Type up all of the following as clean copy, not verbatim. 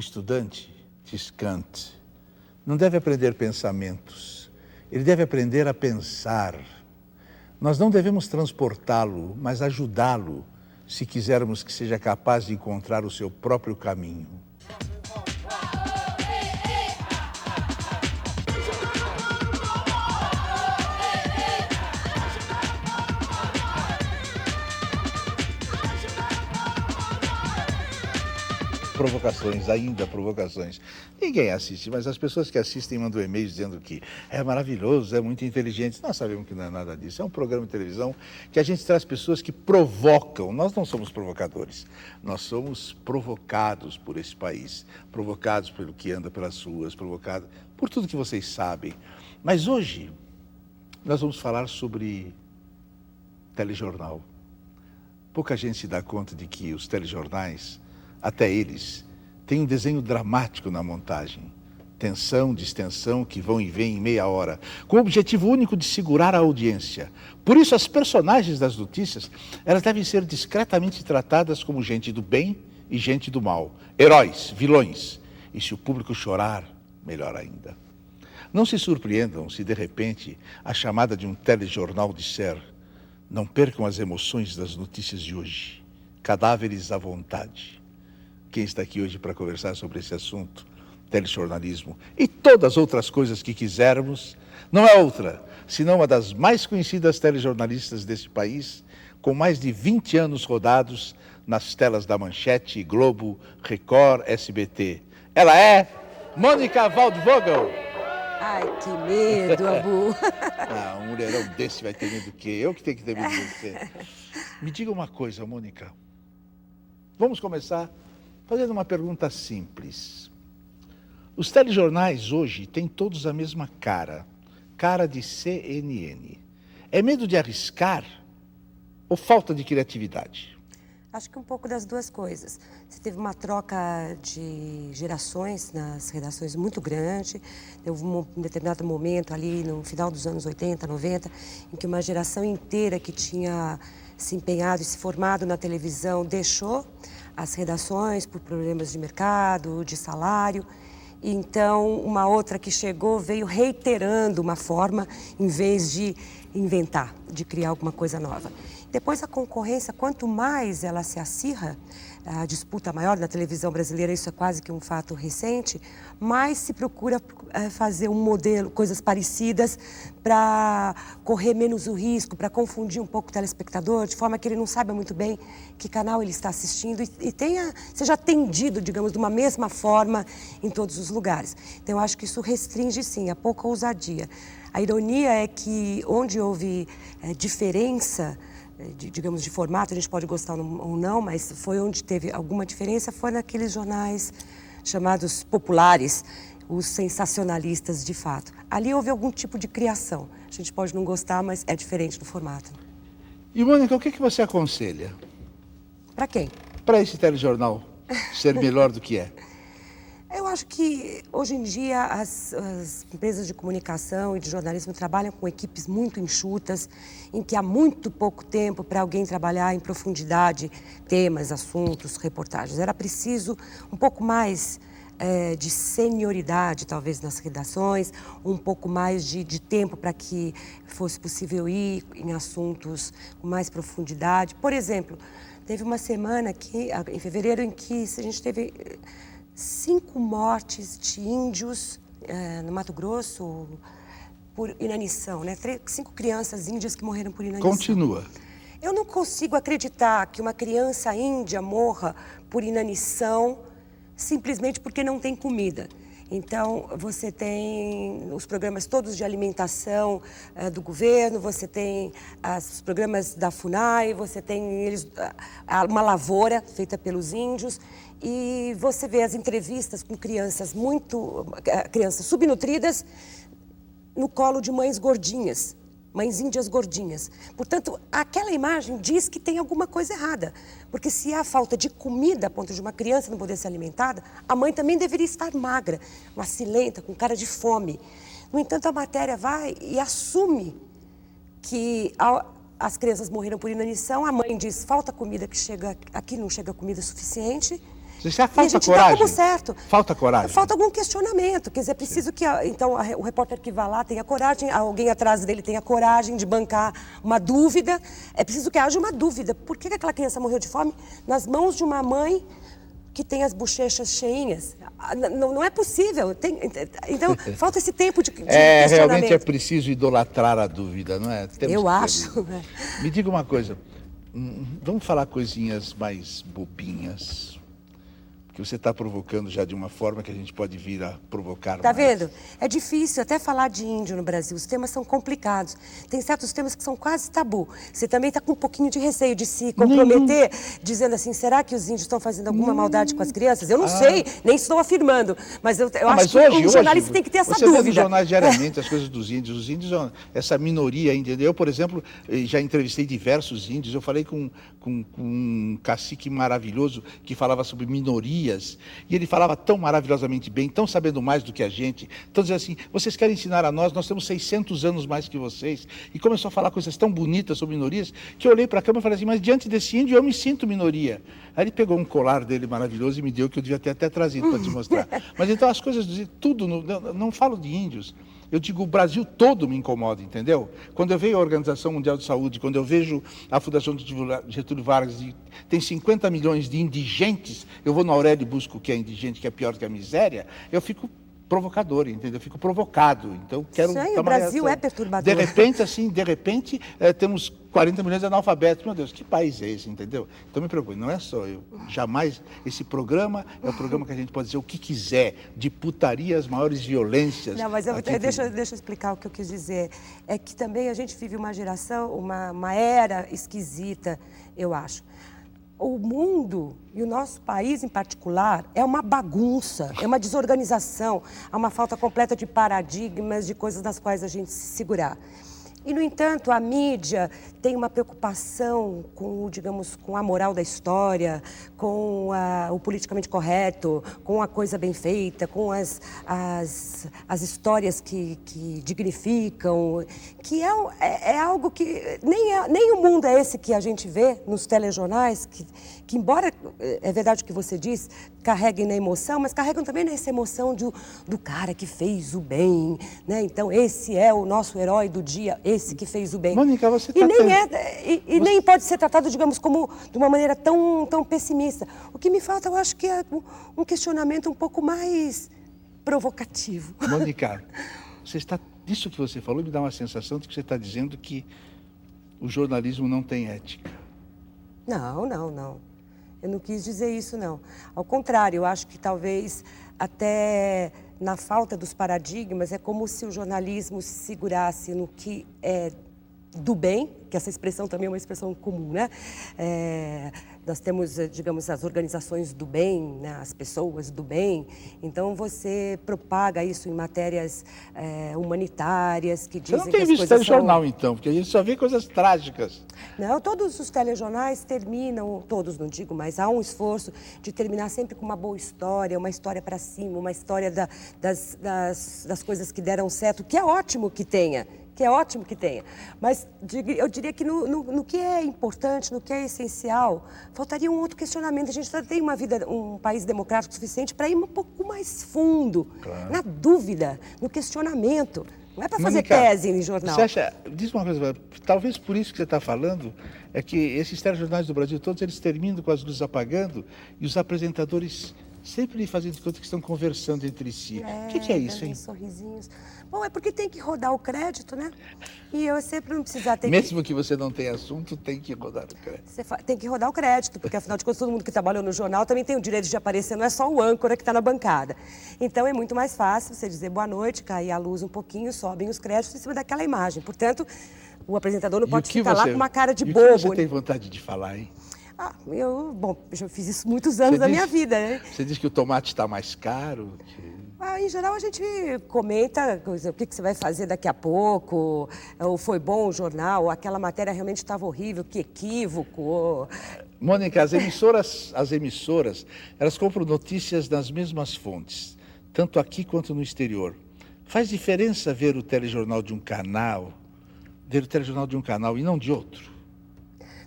estudante, diz Kant, não deve aprender pensamentos, ele deve aprender a pensar. Nós não devemos transportá-lo, mas ajudá-lo, se quisermos que seja capaz de encontrar o seu próprio caminho. Provocações, ainda provocações. Ninguém assiste, mas as pessoas que assistem mandam e-mails dizendo que é maravilhoso, é muito inteligente. Nós sabemos que não é nada disso. É um programa de televisão que a gente traz pessoas que provocam. Nós não somos provocadores, nós somos provocados por esse país, provocados pelo que anda pelas ruas, provocados por tudo que vocês sabem. Mas hoje nós vamos falar sobre telejornal. Pouca gente se dá conta de que os telejornais, até eles, têm um desenho dramático na montagem. Tensão, distensão, que vão e vêm em meia hora, com o objetivo único de segurar a audiência. Por isso, as personagens das notícias, elas devem ser discretamente tratadas como gente do bem e gente do mal. Heróis, vilões. E se o público chorar, melhor ainda. Não se surpreendam se, de repente, a chamada de um telejornal disser: não percam as emoções das notícias de hoje. Cadáveres à vontade. Quem está aqui hoje para conversar sobre esse assunto, telejornalismo e todas as outras coisas que quisermos, não é outra, senão uma das mais conhecidas telejornalistas desse país, com mais de 20 anos rodados nas telas da Manchete, Globo, Record, SBT. Ela é Mônica Waldvogel. Ai, que medo, Abu. Um mulherão desse vai ter medo do quê? Eu que tenho que ter medo de você. Me diga uma coisa, Mônica. Vamos começar fazendo uma pergunta simples. Os telejornais hoje têm todos a mesma cara de CNN. É medo de arriscar ou falta de criatividade? Acho que um pouco das duas coisas. Você teve uma troca de gerações nas redações muito grande. Houve um determinado momento ali no final dos anos 80, 90, em que uma geração inteira que tinha se empenhado e se formado na televisão deixou as redações por problemas de mercado, de salário. Então, uma outra que chegou veio reiterando uma forma em vez de inventar, de criar alguma coisa nova. Depois, a concorrência, quanto mais ela se acirra, a disputa maior na televisão brasileira, isso é quase que um fato recente, mais se procura fazer um modelo, coisas parecidas, para correr menos o risco, para confundir um pouco o telespectador, de forma que ele não saiba muito bem que canal ele está assistindo e seja atendido, digamos, de uma mesma forma em todos os lugares. Então, eu acho que isso restringe, sim, a pouca ousadia. A ironia é que onde houve diferença, digamos, de formato, a gente pode gostar ou não, mas foi onde teve alguma diferença, foi naqueles jornais chamados populares, os sensacionalistas de fato. Ali houve algum tipo de criação. A gente pode não gostar, mas é diferente no formato. E, Mônica, o que você aconselha? Para quem? Para esse telejornal ser melhor do que é. Eu acho que, hoje em dia, as empresas de comunicação e de jornalismo trabalham com equipes muito enxutas, em que há muito pouco tempo para alguém trabalhar em profundidade temas, assuntos, reportagens. Era preciso um pouco mais de senioridade, talvez, nas redações, um pouco mais de tempo para que fosse possível ir em assuntos com mais profundidade. Por exemplo, teve uma semana em fevereiro, em que a gente teve 5 mortes de índios no Mato Grosso por inanição, né? 5 crianças índias que morreram por inanição. Continua. Eu não consigo acreditar que uma criança índia morra por inanição simplesmente porque não tem comida. Então, você tem os programas todos de alimentação do governo, você tem os programas da FUNAI, você tem uma lavoura feita pelos índios, e você vê as entrevistas com crianças subnutridas no colo de mães gordinhas, mães índias gordinhas. Portanto, aquela imagem diz que tem alguma coisa errada, porque se há falta de comida a ponto de uma criança não poder ser alimentada, a mãe também deveria estar magra, macilenta, com cara de fome. No entanto, a matéria vai e assume que as crianças morreram por inanição, a mãe diz, falta comida, aqui não chega comida suficiente, Você já E a falta gente dá coragem. como certo. Falta coragem. Falta algum questionamento. Quer dizer, é preciso que então, o repórter que vá lá tenha coragem, alguém atrás dele tenha coragem de bancar uma dúvida. É preciso que haja uma dúvida. Por que aquela criança morreu de fome nas mãos de uma mãe que tem as bochechas cheinhas? Não é possível. Então, falta esse tempo de questionamento. Realmente é preciso idolatrar a dúvida, não é? Eu acho. Me diga uma coisa, vamos falar coisinhas mais bobinhas, que você está provocando já de uma forma que a gente pode vir a provocar Tá mais. vendo? É difícil até falar de índio no Brasil. Os temas são complicados. Tem certos temas que são quase tabu. Você também está com um pouquinho de receio de se comprometer, dizendo assim, será que os índios estão fazendo alguma maldade com as crianças? Eu não sei, nem estou afirmando. Mas eu acho que o jornalista tem que ter essa você dúvida. Vê nos jornais diariamente as coisas dos índios. Os índios, essa minoria, entendeu? Eu, por exemplo, já entrevistei diversos índios. Eu falei com um cacique maravilhoso que falava sobre minorias. E ele falava tão maravilhosamente bem, tão sabendo mais do que a gente. Então dizia assim, vocês querem ensinar a nós temos 600 anos mais que vocês. E começou a falar coisas tão bonitas sobre minorias, que eu olhei para a câmera e falei assim, mas diante desse índio eu me sinto minoria. Aí ele pegou um colar dele maravilhoso e me deu, que eu devia ter até trazido para te mostrar. Mas então as coisas, tudo, não falo de índios. Eu digo, o Brasil todo me incomoda, entendeu? Quando eu vejo a Organização Mundial de Saúde, quando eu vejo a Fundação de Getúlio Vargas, e tem 50 milhões de indigentes, eu vou no Aurélio e busco o que é indigente, que é pior que a miséria, eu fico provocador, entendeu? Eu fico provocado. Então, quero Sim, tomar o Brasil reação. é perturbador. De repente, temos 40 milhões de analfabetos. Meu Deus, que país é esse, entendeu? Então, me preocupe, não é só eu. Jamais, esse programa é o programa que a gente pode dizer o que quiser, de putaria às maiores violências. Não, mas deixa eu explicar o que eu quis dizer. É que também a gente vive uma geração, uma era esquisita, eu acho. O mundo, e o nosso país em particular, é uma bagunça, é uma desorganização, há uma falta completa de paradigmas, de coisas das quais a gente se segurar. E, no entanto, a mídia tem uma preocupação com, digamos, com a moral da história, com o politicamente correto, com a coisa bem feita, com as histórias que dignificam, que é algo que nem o mundo é esse que a gente vê nos telejornais, que embora, é verdade o que você diz, carreguem na emoção, mas carregam também nessa emoção do cara que fez o bem, né? Então, esse é o nosso herói do dia, esse que fez o bem. Mônica, você nem pode ser tratado, digamos, como de uma maneira tão pessimista. O que me falta, eu acho que é um questionamento um pouco mais provocativo. Mônica, isso que você falou me dá uma sensação de que você está dizendo que o jornalismo não tem ética. Não. Eu não quis dizer isso, não. Ao contrário, eu acho que talvez até na falta dos paradigmas é como se o jornalismo se segurasse no que é do bem, que essa expressão também é uma expressão comum, né? Nós temos, digamos, as organizações do bem, né? As pessoas do bem. Então, você propaga isso em matérias humanitárias que dizem que as coisas Você não tem visto telejornal, então, porque a gente só vê coisas trágicas. Não, todos os telejornais terminam, todos não digo, mas há um esforço de terminar sempre com uma boa história, uma história para cima, uma história das coisas que deram certo, que é ótimo que tenha. Mas eu diria que no que é importante, no que é essencial, faltaria um outro questionamento. A gente tem um país democrático suficiente para ir um pouco mais fundo, claro, na dúvida, no questionamento. Não é para fazer tese em jornal. Diz uma coisa, talvez por isso que você está falando, é que esses telejornais do Brasil, todos eles terminam com as luzes apagando e os apresentadores sempre fazendo de conta que estão conversando entre si. O que é isso, hein? Sorrisinhos. Bom, é porque tem que rodar o crédito, né? E eu sempre não precisar ter Mesmo que você não tenha assunto, tem que rodar o crédito. Você tem que rodar o crédito, porque afinal de contas todo mundo que trabalhou no jornal também tem o direito de aparecer, não é só o âncora que está na bancada. Então é muito mais fácil você dizer boa noite, cair a luz um pouquinho, sobem os créditos em cima daquela imagem. Portanto, o apresentador não pode ficar lá com uma cara de bobo. O que você tem vontade de falar, hein? Bom, eu fiz isso muitos anos da minha vida, né? Você diz que o tomate está mais caro? Em geral, a gente comenta o que você vai fazer daqui a pouco, ou foi bom o jornal, ou aquela matéria realmente estava horrível, que equívoco. Mônica, as emissoras, elas compram notícias nas mesmas fontes, tanto aqui quanto no exterior. Faz diferença ver o telejornal de um canal e não de outro?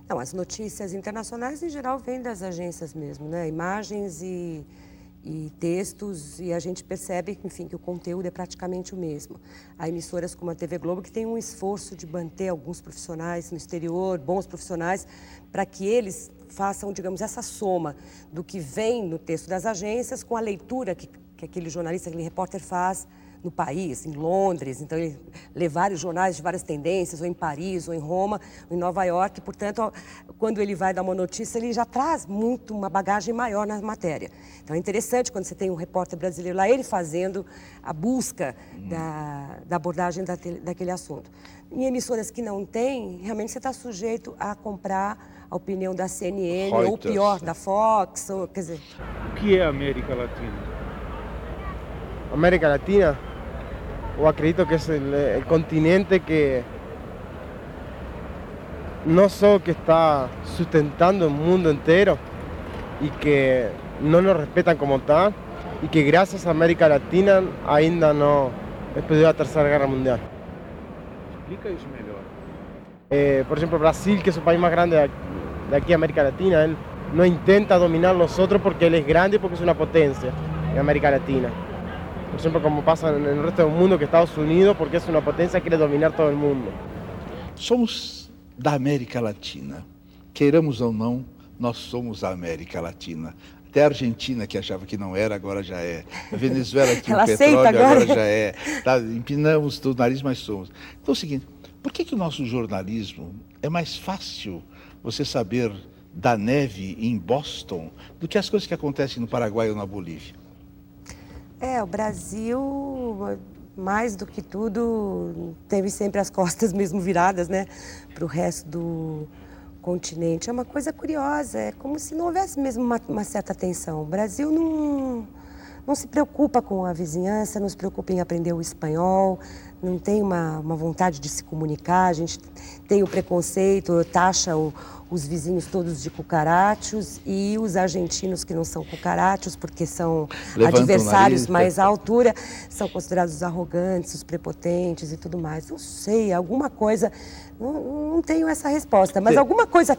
Não, as notícias internacionais, em geral, vêm das agências mesmo, né? Imagens e textos, e a gente percebe, enfim, que o conteúdo é praticamente o mesmo. Há emissoras como a TV Globo que tem um esforço de manter alguns profissionais no exterior, bons profissionais, para que eles façam, digamos, essa soma do que vem no texto das agências com a leitura que aquele jornalista, aquele repórter faz no país, em Londres. Então ele lê vários jornais de várias tendências, ou em Paris, ou em Roma, ou em Nova York. Portanto, quando ele vai dar uma notícia, ele já traz muito uma bagagem maior na matéria. Então é interessante quando você tem um repórter brasileiro lá, ele fazendo a busca da abordagem daquele assunto. Em emissoras que não tem, realmente você está sujeito a comprar a opinião da CNN, Reuters, ou pior, da Fox, ou, quer dizer... O que é a América Latina? América Latina, o acredito que es el continente que no solo que está sustentando el mundo entero y que no nos respetan como tal y que gracias a América Latina ainda no explodió la Tercera Guerra Mundial. Explica isso melhor. Por ejemplo, Brasil, que es el país más grande de aquí, América Latina, él no intenta dominar los otros porque él es grande y porque es una potencia en América Latina. Por ejemplo, como pasa en el resto del mundo, que Estados Unidos, porque es una potencia, quiere dominar todo el mundo. Somos da América Latina. Queiramos ou não, nós somos a América Latina. Até a Argentina, que achava que não era, agora já é. A Venezuela, que Ela o petróleo aceita agora agora. já é. Tá, empinamos o nariz, mas somos. Então é o seguinte, por que o nosso jornalismo é mais fácil você saber da neve em Boston do que as coisas que acontecem no Paraguai ou na Bolívia? O Brasil, mais do que tudo, teve sempre as costas mesmo viradas, né, para o resto do continente. É uma coisa curiosa, é como se não houvesse mesmo uma certa tensão. O Brasil não se preocupa com a vizinhança, não se preocupa em aprender o espanhol, não tem uma vontade de se comunicar, a gente tem o preconceito, taxa os vizinhos todos de cucarachos e os argentinos que não são cucarachos, porque são Levantam adversários o nariz, mais à altura, são considerados os arrogantes, os prepotentes e tudo mais. Não sei, alguma coisa, não tenho essa resposta, mas alguma coisa,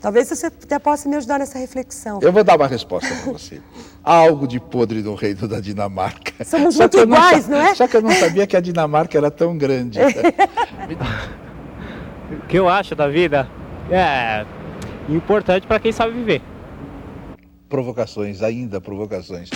talvez você até possa me ajudar nessa reflexão. Eu vou dar uma resposta para você. Há algo de podre no reino da Dinamarca. Somos Só muito que eu não iguais, não é? Só que eu não sabia que a Dinamarca era tão grande. O que eu acho da vida é importante para quem sabe viver. Provocações, ainda provocações.